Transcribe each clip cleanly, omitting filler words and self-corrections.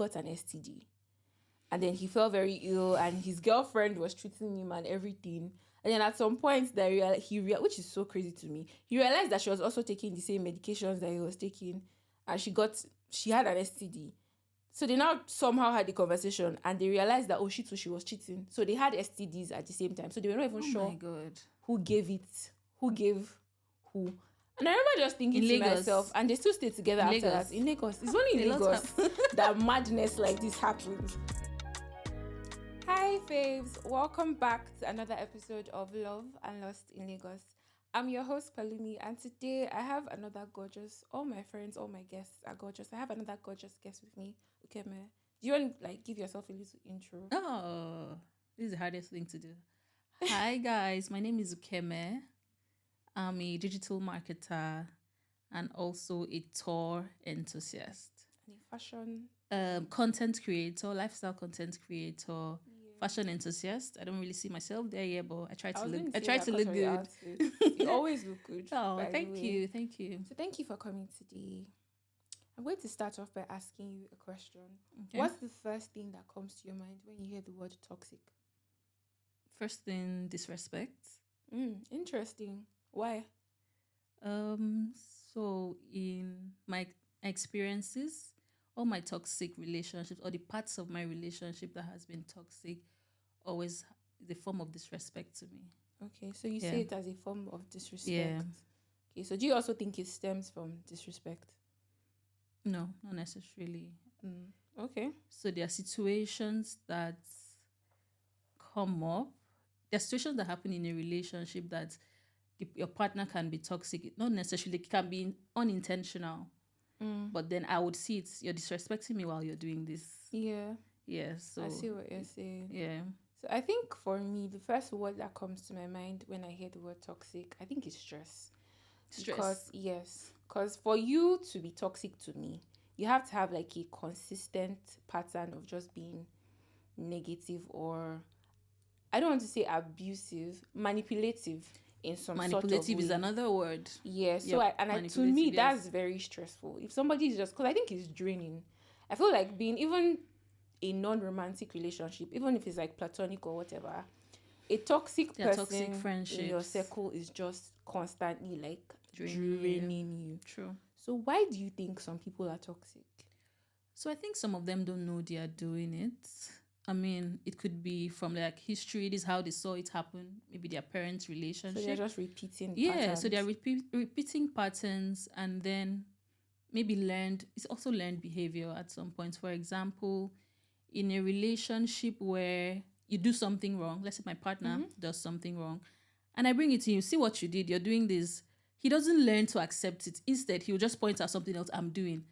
got an STD. And then he fell very ill, and his girlfriend was treating him and everything. And then at some point, which is so crazy to me, he realized that she was also taking the same medications that he was taking, and she had an STD. So they now somehow had the conversation, and they realized that she too, she was cheating. So they had STDs at the same time. So they were not even sure who gave it, who gave who. And I remember just thinking to myself, and they still stayed together after that in Lagos. It's only in Lagos that madness like this happens. Hi faves, welcome back to another episode of Love and Lost in Lagos. I'm your host Pelumi, and today I have another gorgeous, all my friends, all my guests are gorgeous. I have another gorgeous guest with me, Ukeme. Do you want to give yourself a little intro? Oh, this is the hardest thing to do. Hi guys, my name is Ukeme. I'm a digital marketer and also a tour enthusiast. And a fashion content creator, lifestyle content creator, fashion enthusiast. I don't really see myself there yet, but I try to look good. You always look good. Oh, thank you. So thank you for coming today. I'm going to start off by asking you a question. Okay. What's the first thing that comes to your mind when you hear the word toxic? First thing, disrespect. Interesting. Why? So in my experiences, all my toxic relationships or the parts of my relationship that has been toxic always is a form of disrespect to me. Okay, so you see it as a form of disrespect. Yeah. Okay, so do you also think it stems from disrespect? No, not necessarily. Okay. So there are situations that come up. There are situations that happen in a relationship that your partner can be toxic. Not necessarily, it can be unintentional. But then I would see it, you're disrespecting me while you're doing this. Yeah. Yeah, so I see what you're saying. Yeah. So I think for me, the first word that comes to my mind when I hear the word toxic, I think it's stress. Because for you to be toxic to me, you have to have like a consistent pattern of just being negative, or I don't want to say abusive, manipulative in some sort of way. Manipulative is another word. Yeah, so to me, that's very stressful. If somebody is just, because I think it's draining. I feel like being even a non-romantic relationship, even if it's like platonic or whatever, a toxic person in your circle is just constantly like draining you. True. So why do you think some people are toxic? So I think some of them don't know they are doing it. I mean, it could be from like history. This is how they saw it happen. Maybe their parents' relationship. So they're just repeating patterns. So they're repeating patterns, and then maybe it's also learned behavior at some point. For example, in a relationship where you do something wrong, let's say my partner does something wrong, and I bring it to you, see what you did, you're doing this. He doesn't learn to accept it. Instead, he'll just point out something else I'm doing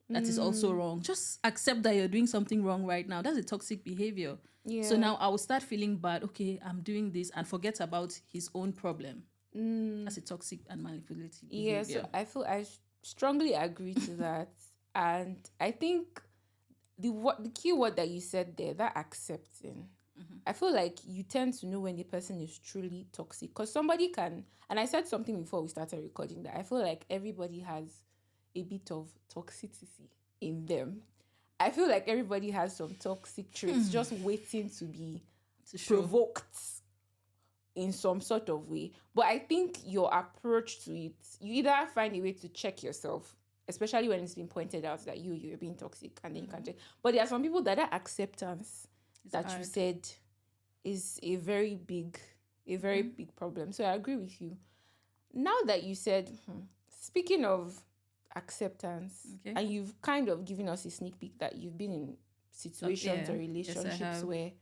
that is also wrong. Just accept that you're doing something wrong right now. That's a toxic behavior. Yeah. So now I will start feeling bad. Okay, I'm doing this, and forget about his own problem. That's a toxic and manipulative behavior. Yeah, so I strongly agree to that. And I think the key word that you said there, that accepting, I feel like you tend to know when the person is truly toxic. Because somebody can, and I said something before we started recording, that I feel like everybody has a bit of toxicity in them. I feel like everybody has some toxic traits just waiting to be provoked in some sort of way. But I think your approach to it, you either find a way to check yourself, especially when it's been pointed out that you're being toxic, and then you can check. But there are some people that acceptance you said is a very big problem. So I agree with you. Now that you said, speaking of acceptance, and you've kind of given us a sneak peek that you've been in situations or relationships where,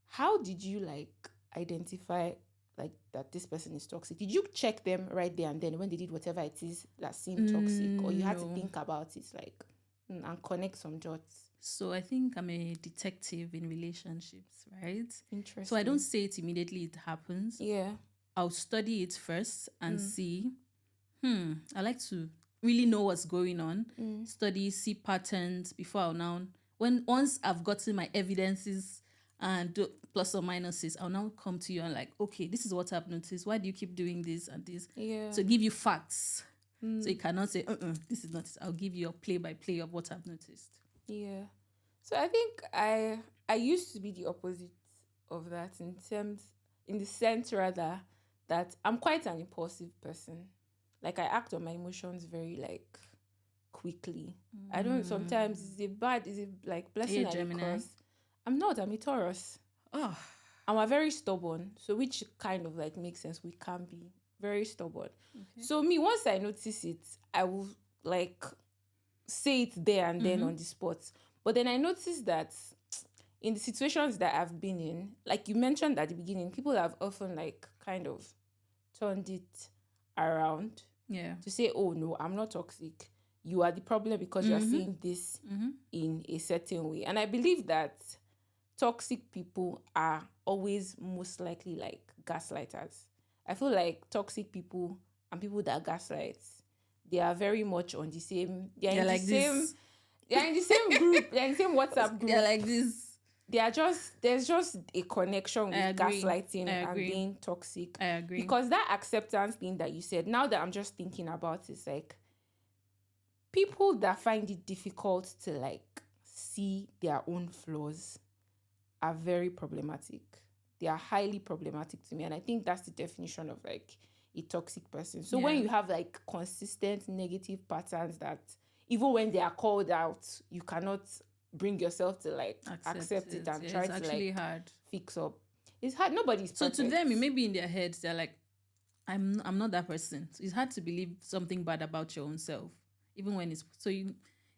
how did you like identify like that this person is toxic? Did you check them right there and then when they did whatever it is that seemed toxic, or you had to think about it like and connect some dots? So I think I'm a detective in relationships, right? Interesting. So I don't say it immediately it happens. Yeah. I'll study it first and see. I like to really know what's going on. Study, see patterns before I'll now. Once I've gotten my evidences and do plus or minuses, I'll now come to you and like, okay, this is what I've noticed. Why do you keep doing this and this? Yeah. So give you facts. So you cannot say, this is not it. I'll give you a play-by-play of what I've noticed. Yeah. So I think I used to be the opposite of that in the sense rather that I'm quite an impulsive person. Like I act on my emotions very like quickly. I don't sometimes is it like Are you blessing a and a Gemini? curse. I'm not, I'm a Taurus. Oh, And we're very stubborn. So which kind of like makes sense. We can be very stubborn. okay. So me, once I notice it, I will like say it there and then on the spot. But then I noticed that in the situations that I've been in, like you mentioned at the beginning, people have often like kind of turned it around Yeah. to say, oh no, I'm not toxic. You are the problem because you're saying this in a certain way. And I believe that toxic people are always most likely like gaslighters. I feel like toxic people and people that gaslight, they are very much on the same, They're like this. they're in the same group, they're in the same WhatsApp group. They're like this. They are just, there's just a connection I with agree. gaslighting I and agree. being toxic. I agree. Because that acceptance thing that you said, now that I'm just thinking about it, it's like people that find it difficult to like see their own flaws are very problematic. They are highly problematic to me. And I think that's the definition of like a toxic person. So when Yeah. you have like consistent negative patterns that even when they are called out, you cannot bring yourself to like accept it and Yeah, try it's to actually like hard. fix up. It's hard. Nobody's So perfect. to them, it may be in their heads, they're like, I'm not that person. So it's hard to believe something bad about your own self, even when it's so you.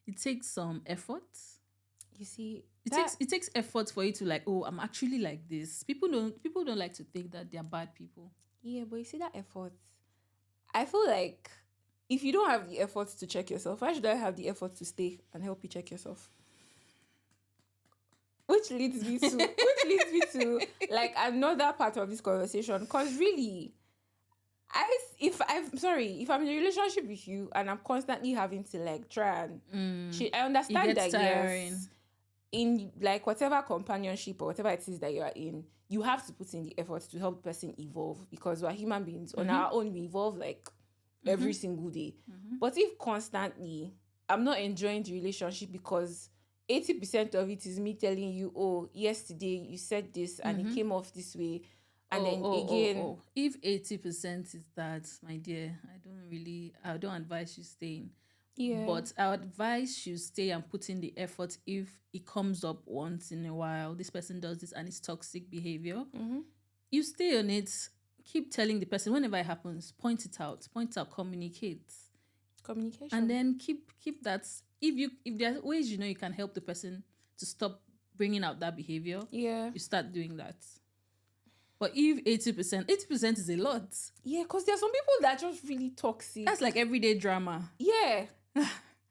It takes some effort. You see, It takes effort for you to like, oh, I'm actually like this. People don't like to think that they're bad people. yeah, but you see that effort. I feel like if you don't have the effort to check yourself, why should I have the effort to stay and help you check yourself? Which leads me to like another part of this conversation. Because really, if I'm in a relationship with you and I'm constantly having to like try and I understand gets that tiring. yes, in like whatever companionship or whatever it is that you are in, you have to put in the effort to help the person evolve because we're human beings. On our own, we evolve like every single day. But if constantly I'm not enjoying the relationship because 80% of it is me telling you, oh, yesterday you said this and it came off this way. And then again, if 80% is that, my dear, I don't advise you staying. yeah. But I would advise you stay and put in the effort if it comes up once in a while. This person does this and it's toxic behavior. You stay on it. Keep telling the person whenever it happens. Point it out. Communicate. Communication. And then keep that. If there are ways you can help the person to stop bringing out that behavior, yeah. you start doing that. But if 80% is a lot. Yeah, because there are some people that are just really toxic. That's like everyday drama. Yeah.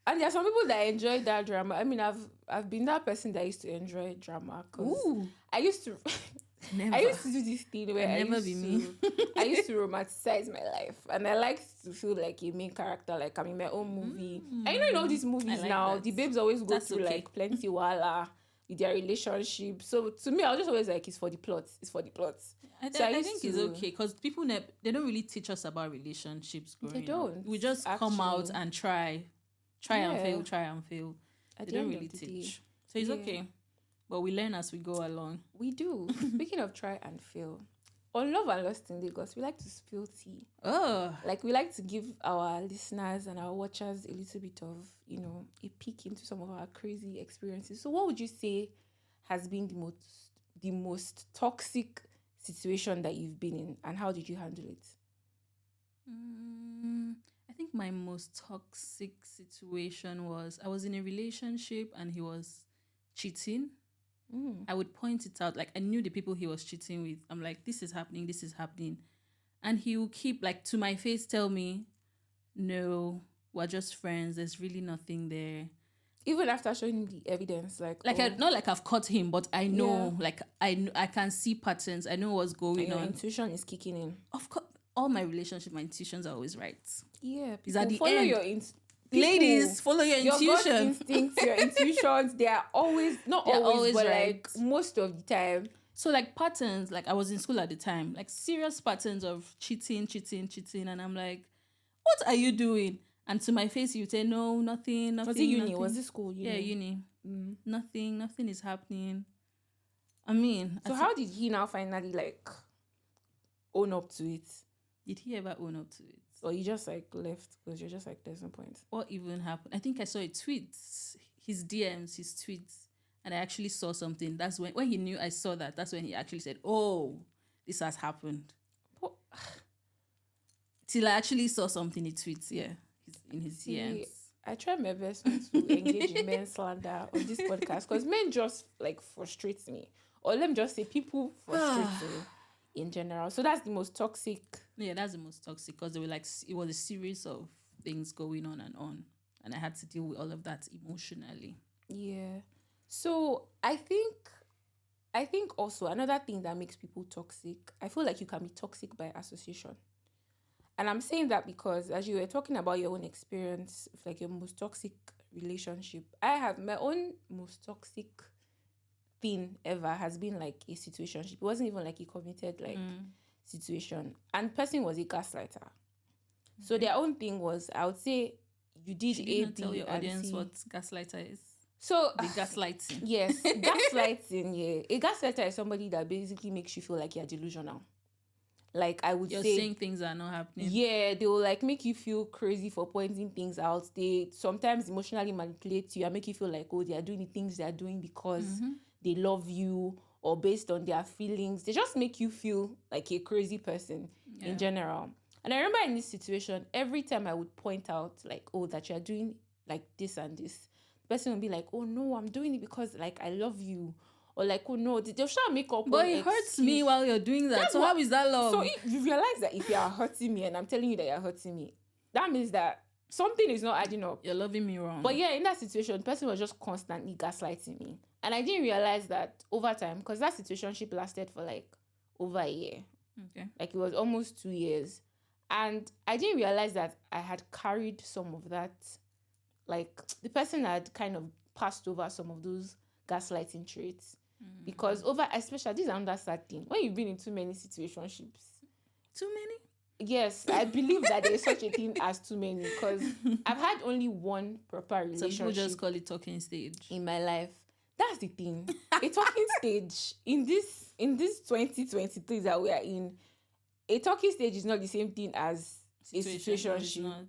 And there are some people that enjoy that drama. I mean, I've been that person that used to enjoy drama. Ooh. I used to Never. I used to do this thing where I used to romanticize my life. And I liked to feel like a main character, like I'm in my own movie. And in all these movies like now, that. the babes always go That's through okay. like plenty wala with their relationship. So to me, I was just always like, it's for the plot. It's for the plot. I think it's okay because people they don't really teach us about relationships growing They don't. up. We just come out and try and fail. They don't really teach. So it's okay. But we learn as we go along. We do. Speaking of try and fail, on Love and Lost in Lagos, we like to spill tea. Oh. Like we like to give our listeners and our watchers a little bit of, a peek into some of our crazy experiences. So what would you say has been the most toxic situation that you've been in, and how did you handle it? I think my most toxic situation was I was in a relationship and he was cheating. I would point it out. Like I knew the people he was cheating with. I'm like, this is happening. And he will keep like to my face tell me, no, we're just friends. There's really nothing there. Even after showing the evidence, not like I've caught him, but I know, like I can see patterns. I know what's going on. Intuition is kicking in. Of course, all my relationship, my intuitions are always right. Yeah, is at the follow end. Your Ladies, follow your intuition. Your gut instincts, your intuitions, they are always always but right. Like most of the time. So like patterns, like I was in school at the time, like serious patterns of cheating, and I'm like, what are you doing? And to my face, you say, no, nothing. Was it uni? Was it school? Uni? Yeah, uni. Nothing is happening. I mean, so how did he now finally like own up to it? Did he ever own up to it? Or you just like left because you're just like, there's no point? What even happened? I think I saw a tweet, his DMs, his tweets, and I actually saw something. That's when he knew I saw that. That's when he actually said, "Oh, this has happened." But, till I actually saw something in tweets. Yeah, in his DMs. I try my best not to engage in men slander on this podcast because men just like frustrate me, or let me just say people frustrate me in general. So that's the most toxic. Yeah, that's the most toxic because they were like, it was a series of things going on, and I had to deal with all of that emotionally. Yeah. So I think also another thing that makes people toxic, I feel like you can be toxic by association. And I'm saying that because as you were talking about your own experience, like your most toxic relationship, I have my own most toxic thing ever has been like a situationship. It wasn't even like a committed like situation. And person was a gaslighter. So their own thing was, I would say, you did A, B, tell your audience C. what gaslighter is. So the gaslighting. Yes, gaslighting. Yeah, a gaslighter is somebody that basically makes you feel like you're delusional. Like you're saying things are not happening. Yeah, they will like make you feel crazy for pointing things out. They sometimes emotionally manipulate you and make you feel like, oh, they are doing the things they are doing because they love you or based on their feelings. They just make you feel like a crazy person in general. And I remember in this situation, every time I would point out like, oh, that you're doing like this and this, the person would be like, oh no, I'm doing it because like I love you. Or like, oh no, they'll try to make up. But it hurts me while you're doing that. So how is that love? So you realize that if you are hurting me and I'm telling you that you're hurting me, that means that something is not adding up. You're loving me wrong. But yeah, in that situation, the person was just constantly gaslighting me. And I didn't realize that over time, because that situationship lasted for like over a year. Okay. Like it was almost 2 years. And I didn't realize that I had carried some of that. Like the person had kind of passed over some of those gaslighting traits. Because especially this is another sad thing. When you've been in too many situationships. Too many? Yes, I believe that there is such a thing as too many. Because I've had only one proper relationship. Some people just call it talking stage. In my life. That's the thing. A talking stage in this 2023 that we are in, a talking stage is not the same thing as a situationship.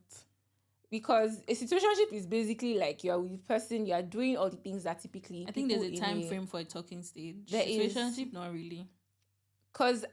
Because a situationship is basically like you're with a person, you're doing all the things that typically. I think there's a time frame for a talking stage. There situationship, not really. Because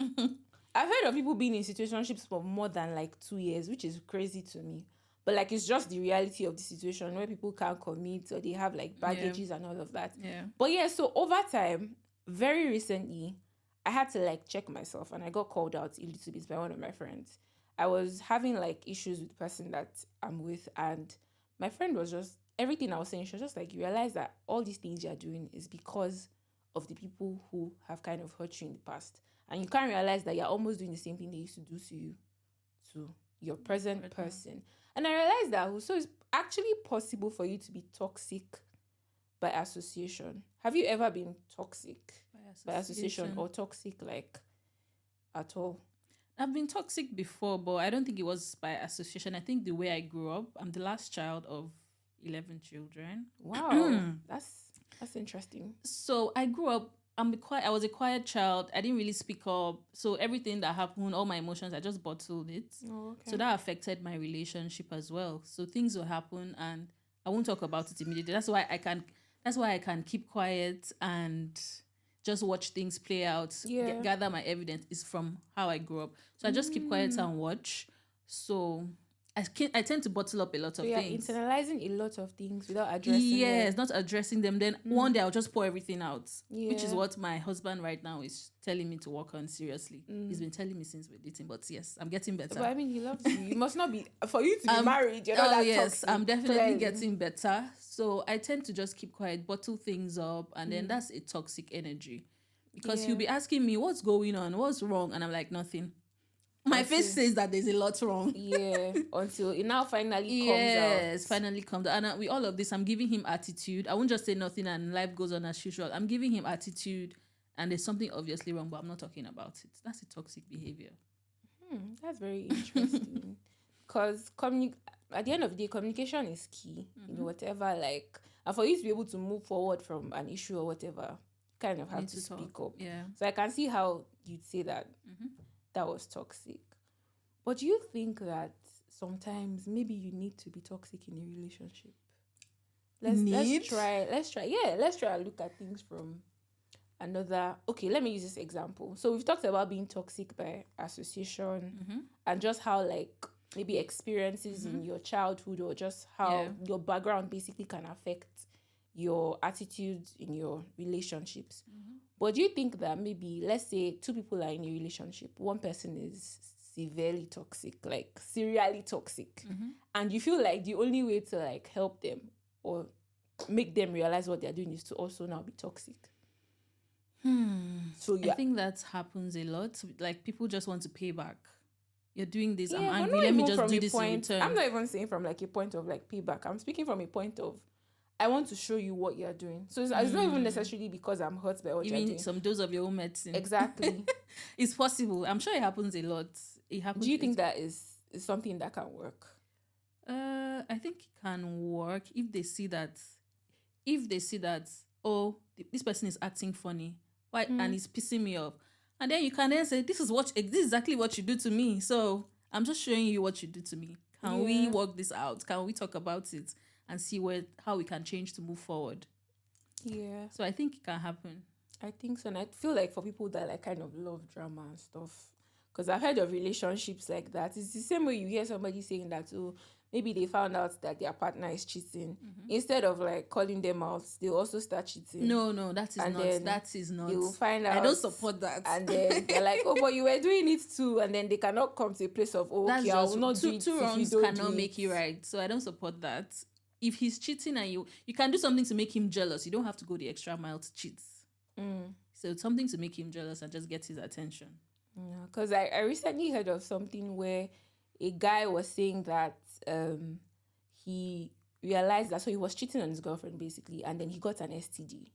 I've heard of people being in situationships for more than like 2 years, which is crazy to me. But like it's just the reality of the situation where people can't commit or they have like baggages and all of that. Yeah. But yeah, so over time, very recently, I had to like check myself and I got called out a little bit by one of my friends. I was having like issues with the person that I'm with, and my friend was just, everything I was saying, she was just like, you realize that all these things you're doing is because of the people who have kind of hurt you in the past. And you can't realize that you're almost doing the same thing they used to do to you, to your present person. And I realized that so it's actually possible for you to be toxic by association. Have you ever been toxic by association or toxic like at all? I've been toxic before, but I don't think it was by association. I think the way I grew up, I'm the last child of 11 children. Wow, that's interesting. So I grew up, I was a quiet child. I didn't really speak up. So everything that happened, all my emotions, I just bottled it. Oh, okay. So that affected my relationship as well. So things will happen and I won't talk about it immediately. That's why I can keep quiet and just watch things play out, gather my evidence is from how I grew up. So I just keep quiet and watch. So I tend to bottle up a lot of things. Internalizing a lot of things without addressing them. Not addressing them. Then one day I'll just pour everything out, which is what my husband right now is telling me to work on seriously. He's been telling me since we're dating, but yes, I'm getting better. But I mean, he loves you. You must not be, for you to be married, you're not that toxic. I'm definitely getting better. So I tend to just keep quiet, bottle things up, and then that's a toxic energy. Because he'll be asking me, what's going on? What's wrong? And I'm like, nothing. My face says that there's a lot wrong. Yeah, until it now finally comes out. Yes, finally comes out. And with all of this, I'm giving him attitude. I won't just say nothing and life goes on as usual. I'm giving him attitude and there's something obviously wrong, but I'm not talking about it. That's a toxic behavior. That's very interesting. Because at the end of the day, communication is key. Whatever, like, and for you to be able to move forward from an issue or whatever, you kind of have Need to to speak talk. up. Yeah. So I can see how you'd say that that was toxic. But do you think that sometimes maybe you need to be toxic in a relationship? Let's try. Yeah, let's try and look at things from another. Okay, let me use this example. So we've talked about being toxic by association and just how, like, maybe experiences in your childhood or just how your background basically can affect your attitudes in your relationships. But do you think that maybe, let's say, two people are in a relationship, one person is severely toxic, like serially toxic, and you feel like the only way to, like, help them or make them realize what they're doing is to also now be toxic? So I think that happens a lot. Like, people just want to pay back. You're doing this, I'm but angry, not let me even just from do a this point, in return. I'm not even saying from, like, a point of, like, payback. I'm speaking from a point of, I want to show you what you're doing. So it's not even necessarily because I'm hurt by what you're Even doing. some dose of your own medicine. Exactly. It's possible. I'm sure it happens a lot. It happens. Do you think that is something that can work? I think it can work if they see that. Oh, this person is acting funny, why, and it's pissing me off, and then you can then say, this is exactly what you do to me. So I'm just showing you what you do to me. Can we work this out? Can we talk about it and see how we can change to move forward? Yeah. So I think it can happen. I think so. And I feel like for people that, like, kind of love drama and stuff, because I've heard of relationships like that. It's the same way you hear somebody saying that, oh, maybe they found out that their partner is cheating. Instead of, like, calling them out, they'll also start cheating. No, that is not. You'll find out. I don't support that. And then they're like, oh, but you were doing it too. And then they cannot come to a place of, oh, okay, I will not do it. Two wrongs if you don't cannot make you right. So I don't support that. If he's cheating and you can do something to make him jealous. You don't have to go the extra mile to cheat. So it's something to make him jealous and just get his attention. Yeah, because I recently heard of something where a guy was saying that he realized that, so he was cheating on his girlfriend basically, and then he got an STD,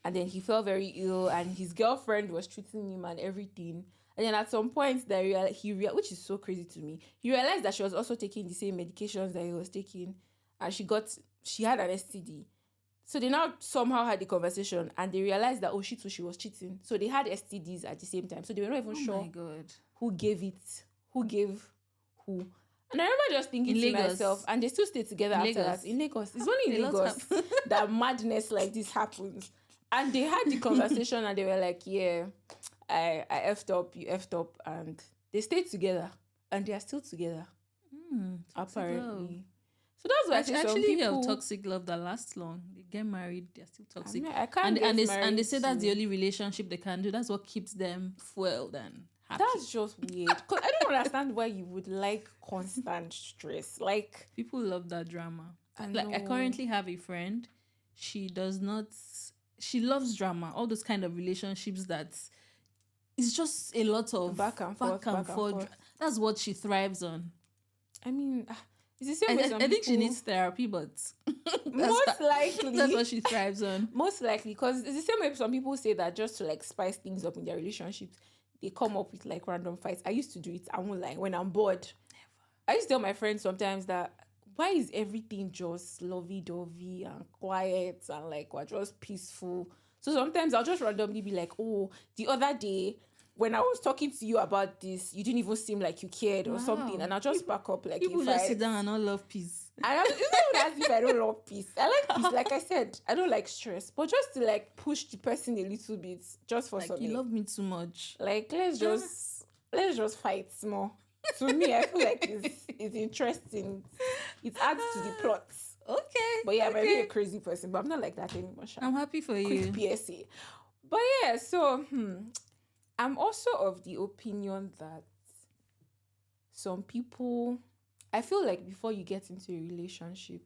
and then he felt very ill, and his girlfriend was treating him and everything, and then at some point that which is so crazy to me, he realized that she was also taking the same medications that he was taking, and she had an STD. So they now somehow had the conversation and they realized that, oh, she was cheating. So they had STDs at the same time. So they were not even sure who gave who. And I remember just thinking to myself, and they still stayed together after that. In Lagos. It's only in Lagos that madness like this happens. And they had the conversation and they were like, yeah, I effed up, you effed up. And they stayed together. And they are still together. Apparently. So that's why actually some you have toxic love that lasts long. They get married, they're still toxic. I can't get married. And they say that's the only relationship they can do. That's what keeps them fueled and happy. That's just weird. Because I don't understand why you would like constant stress. Like, people love that drama. I currently have a friend. She loves drama. All those kind of relationships that it's just a lot of back and forth. That's what she thrives on. I mean, it's the same way I think she needs therapy, but most likely that's what she thrives on. Most likely, because it's the same way some people say that just to, like, spice things up in their relationships, they come up with, like, random fights. I used to do it. I won't lie. When I'm bored, I used to tell my friends sometimes that, why is everything just lovey-dovey and quiet and, like, we're just peaceful? So sometimes I'll just randomly be like, oh, the other day when I was talking to you about this, you didn't even seem like you cared or something. And I'll just back up, like, people just sit down and not love peace. And it's not even as if I don't love peace. I like peace. Like I said, I don't like stress. But just to, like, push the person a little bit, just for something. You love me too much. Like, let's just fight more. To me, I feel like it's interesting. It adds to the plot. Okay. But yeah, I'm a really crazy person, but I'm not like that anymore. I'm happy for you. Quick PSA. But yeah, so I'm also of the opinion that some people, I feel like before you get into a relationship,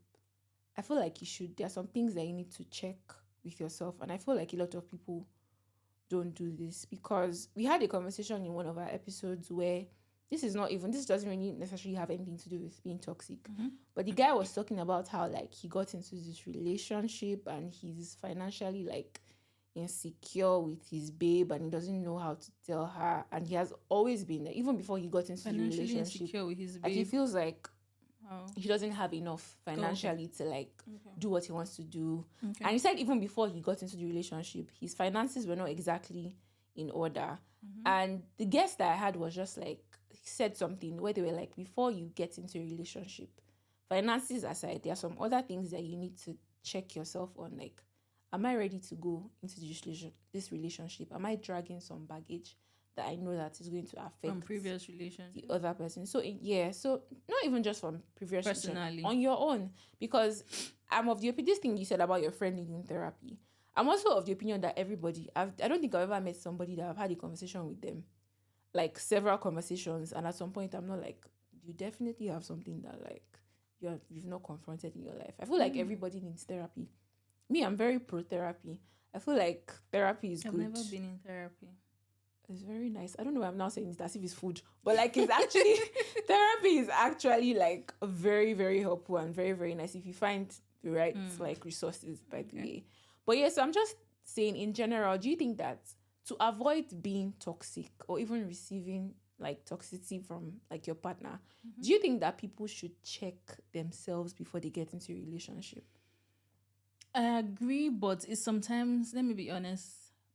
I feel like there are some things that you need to check with yourself. And I feel like a lot of people don't do this, because we had a conversation in one of our episodes where this doesn't really necessarily have anything to do with being toxic. But the guy was talking about how, like, he got into this relationship and he's financially, like, insecure with his babe and he doesn't know how to tell her, and he has always been there even before he got into the relationship. Insecure with his babe. Like, he feels like Oh. he doesn't have enough financially to like Okay. do what he wants to do. Okay. And he said even before he got into the relationship, his finances were not exactly in order. And the guest that I had was just like, he said something where they were like, before you get into a relationship, finances aside, there are some other things that you need to check yourself on. Like, am I ready to go into this relationship? Am I dragging some baggage that I know that is going to affect From previous relationship. the other person? So so not even just from previous Personally. relationship, on your own. Because I'm of the opinion, this thing you said about your friend needing therapy, I'm also of the opinion that everybody, I don't think I've ever met somebody that I've had a conversation with them, like several conversations, and at some point I'm not like, you definitely have something that like you've not confronted in your life. I feel like everybody needs therapy. Me, I'm very pro therapy. I feel like therapy is I've good. never been in therapy. It's very nice. I don't know why I'm now saying it as if it's food, but like it's actually therapy is actually like very, very helpful and very, very nice if you find the right like resources, by the way. But yeah, so I'm just saying in general, do you think that to avoid being toxic or even receiving like toxicity from like your partner, do you think that people should check themselves before they get into a relationship? I agree, but it's sometimes, let me be honest,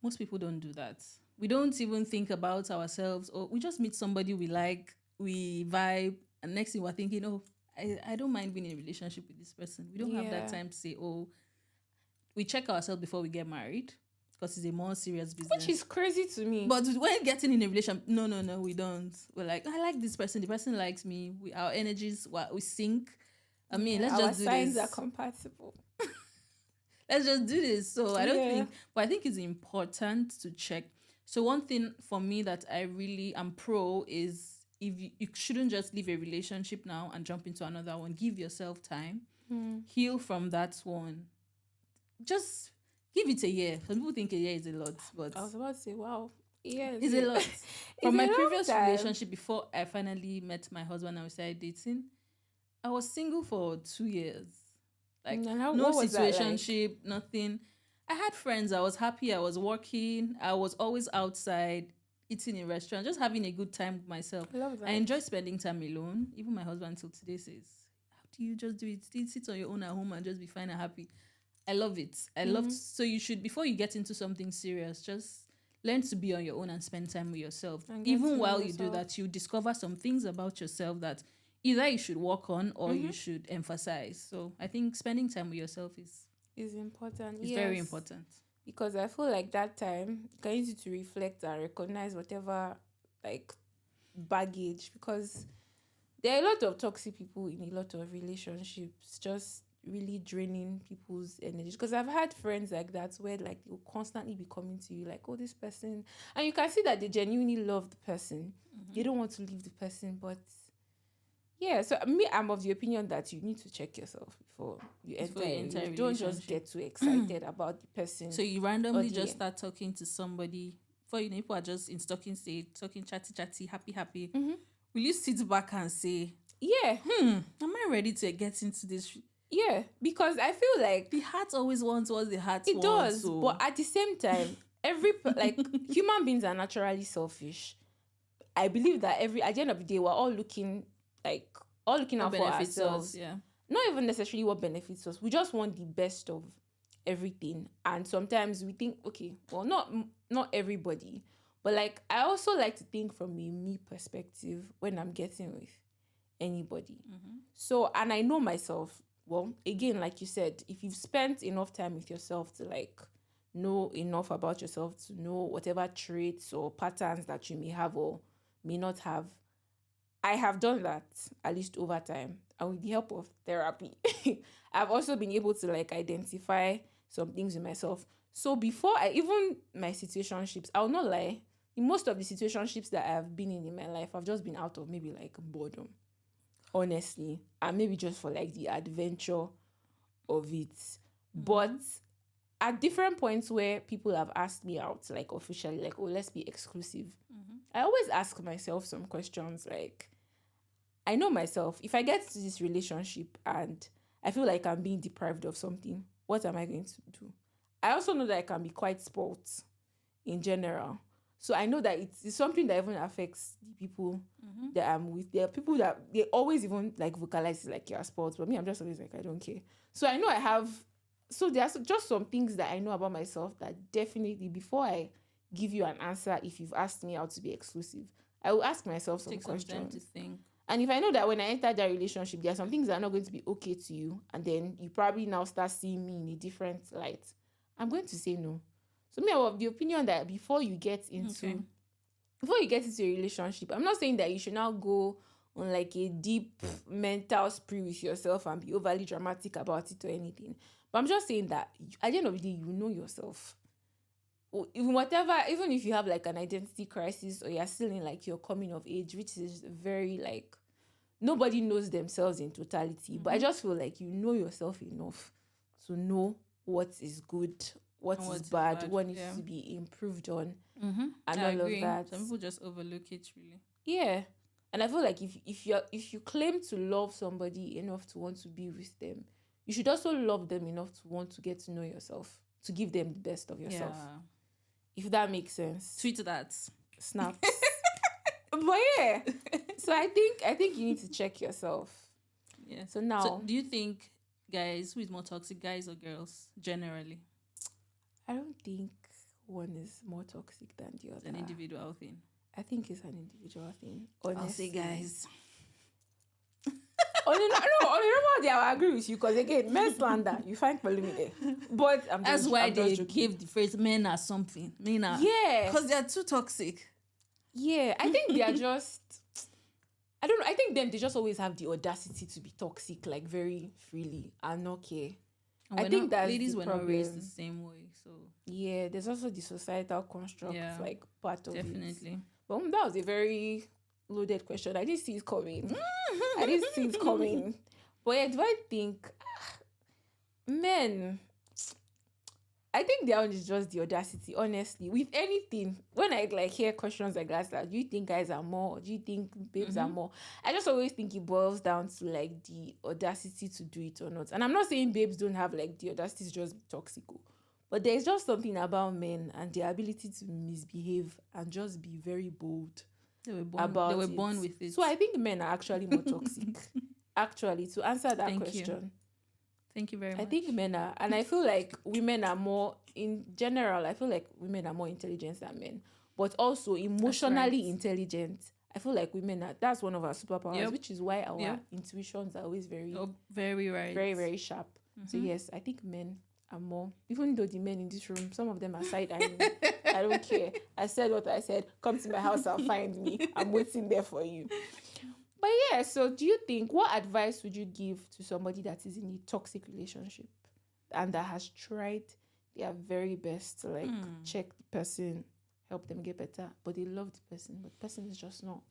most people don't do that. We don't even think about ourselves, or we just meet somebody we like, we vibe, and next thing we're thinking, oh, I don't mind being in a relationship with this person. We don't have that time to say, oh, we check ourselves before we get married because it's a more serious business. Which is crazy to me. But when getting in a relationship, no, we don't. We're like, I like this person. The person likes me. Our energies, we sync. I mean, let's just do this. Our signs are compatible. Let's just do this. So I don't think, but I think it's important to check. So one thing for me that I really am pro is if you shouldn't just leave a relationship now and jump into another one. Give yourself time. Heal from that one. Just give it a year. Some people think a year is a lot, but I was about to say, wow, yeah, it's a lot. From my previous relationship, before I finally met my husband and we started dating, I was single for 2 years. Like no situationship, like? Nothing. I had friends. I was happy. I was working. I was always outside, eating in restaurants, just having a good time with myself. I love that. I enjoy spending time alone. Even my husband till today says, how do you just do it? Sit on your own at home and just be fine and happy. I love it. I love so you should, before you get into something serious, just learn to be on your own and spend time with yourself. Even while you do that, you discover some things about yourself that either you should work on or you should emphasize. So I think spending time with yourself is important. It's very important. Because I feel like that time can use you to reflect and recognize whatever like baggage, because there are a lot of toxic people in a lot of relationships, just really draining people's energy. Because I've had friends like that where like they'll constantly be coming to you like, oh, this person, and you can see that they genuinely love the person. They don't want to leave the person, but yeah, so me, I'm of the opinion that you need to check yourself before you enter. You don't just get too excited about the person. So you randomly just start talking to somebody. For people are just in talking state, talking chatty, happy. Will you sit back and say, yeah, am I ready to get into this? Yeah, because I feel like the heart always wants what the heart wants. It does, so. But at the same time, like human beings are naturally selfish. I believe that at the end of the day, we're all looking out for ourselves. Yeah. Not even necessarily what benefits us. We just want the best of everything. And sometimes we think, okay, well, not everybody, but like I also like to think from a me perspective when I'm getting with anybody. So, and I know myself. Well, again, like you said, if you've spent enough time with yourself to like know enough about yourself to know whatever traits or patterns that you may have or may not have, I have done that at least over time. And with the help of therapy, I've also been able to like identify some things in myself. So before my situationships, I'll not lie, in most of the situationships that I've been in my life, I've just been out of maybe like boredom. Honestly, and maybe just for like the adventure of it. But at different points where people have asked me out, like officially, like, oh, let's be exclusive, I always ask myself some questions. Like, I know myself, if I get to this relationship and I feel like I'm being deprived of something, what am I going to do? I also know that I can be quite spoilt in general. So I know that it's something that even affects the people that I'm with. There are people that they always even like vocalize it like you're a sport, but me, I'm just always like, I don't care. So I know I have, so there's just some things that I know about myself that definitely, before I give you an answer, if you've asked me out to be exclusive, I will ask myself some Take some time to questions. think. And if I know that when I enter that relationship, there are some things that are not going to be okay to you, and then you probably now start seeing me in a different light, I'm going to say no. So me, I'm of the opinion that before you get into a relationship, I'm not saying that you should now go on like a deep mental spree with yourself and be overly dramatic about it or anything. But I'm just saying that at the end of the day, you know yourself. Even whatever, even if you have like an identity crisis or you're still in like your coming of age, which is very like, nobody knows themselves in totality. But I just feel like you know yourself enough to know what is good, what is bad, what needs to be improved on, and I all agree. of that. Some people just overlook it, really. Yeah. And I feel like if you claim to love somebody enough to want to be with them, you should also love them enough to want to get to know yourself, to give them the best of yourself. Yeah. If that makes sense. Tweet that. Snaps. But yeah. So I think you need to check yourself. Yeah. So now, So do you think guys, who is more toxic, guys or girls, generally? I don't think one is more toxic than the other. It's an individual thing. I think it's an individual thing. Honestly. I'll say guys. On the normal day, I will agree with you, because again, men slander, you find Pelumi there. But that's why they gave the phrase "men are something." Men are, yeah, because they are too toxic. Yeah, I think they are just. I don't know. I think they just always have the audacity to be toxic, like very freely, and not care. I think that ladies were not raised the same way, so yeah. There's also the societal construct, like part of it. Definitely. But that was a very loaded question. I didn't see it coming. I didn't see it coming. But yeah, do I think men? I think their own is just the audacity, honestly. With anything, when I like hear questions like that, do you think guys are more? Or do you think babes are more? I just always think it boils down to like the audacity to do it or not. And I'm not saying babes don't have like the audacity to just be toxic, but there's just something about men and their ability to misbehave and just be very bold. They were born with it. So I think men are actually more toxic. Actually, to answer that question. Thank you very much. I think men are, and I feel like women are more, in general, I feel like women are more intelligent than men, but also emotionally intelligent. I feel like women are, that's one of our superpowers, which is why our intuitions are always very right. Very, very sharp. So yes, I think men are more, even though the men in this room, some of them are side-eyeing me. I don't care. I said what I said. Come to my house and find me. I'm waiting there for you. But yeah, so do you think, what advice would you give to somebody that is in a toxic relationship and that has tried their very best to like check the person, help them get better, but they love the person, but the person is just not.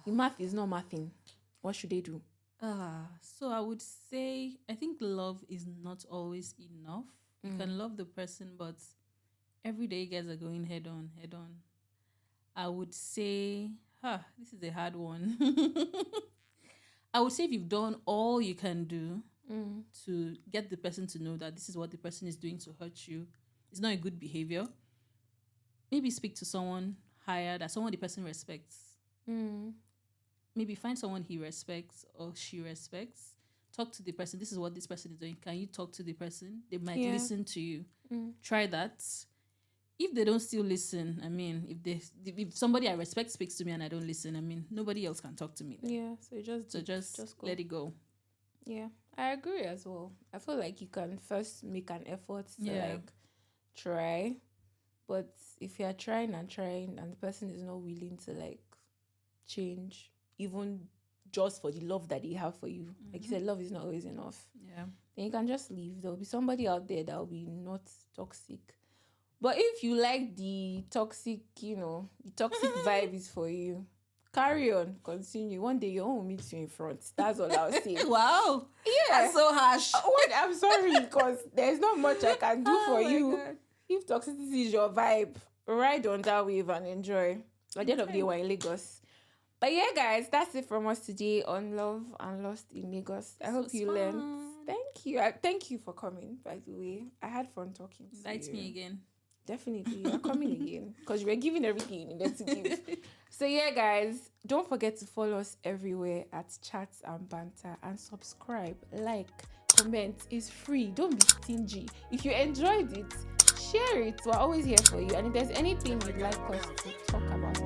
The math is not mathing. What should they do? So I would say, I think love is not always enough. You can love the person, but every day you guys are going head on. I would say, this is a hard one. I would say if you've done all you can do to get the person to know that this is what the person is doing to hurt you, it's not a good behavior. Maybe speak to someone higher, that someone the person respects. Maybe find someone he respects or she respects. Talk to the person. This is what this person is doing. Can you talk to the person? They might listen to you. Try that. If they don't still listen, I mean, if somebody I respect speaks to me and I don't listen, I mean, nobody else can talk to me then. Yeah, so just go. Let it go. Yeah, I agree as well. I feel like you can first make an effort to like try, but if you're trying and the person is not willing to like change, even just for the love that they have for you, like you said, love is not always enough. Yeah, then you can just leave. There will be somebody out there that will be not toxic. But if you like the toxic, the toxic vibe is for you, carry on, continue. One day your own will meet you in front. That's all I'll say. Wow. Yeah. That's so harsh. Wait, I'm sorry, because there's not much I can do for you. God. If toxicity is your vibe, ride on that wave and enjoy. At the end of the day, we're in Lagos. But yeah, guys, that's it from us today on Love and Lost in Lagos. I hope you learned. Thank you. Thank you for coming, by the way. I had fun talking to you. Invite me again. Definitely, you're coming again because we're giving everything you needed to give. So yeah, guys, don't forget to follow us everywhere at Chats and Banter and subscribe, like, comment. It's free. Don't be stingy. If you enjoyed it, share it. We're always here for you. And if there's anything you'd like us to talk about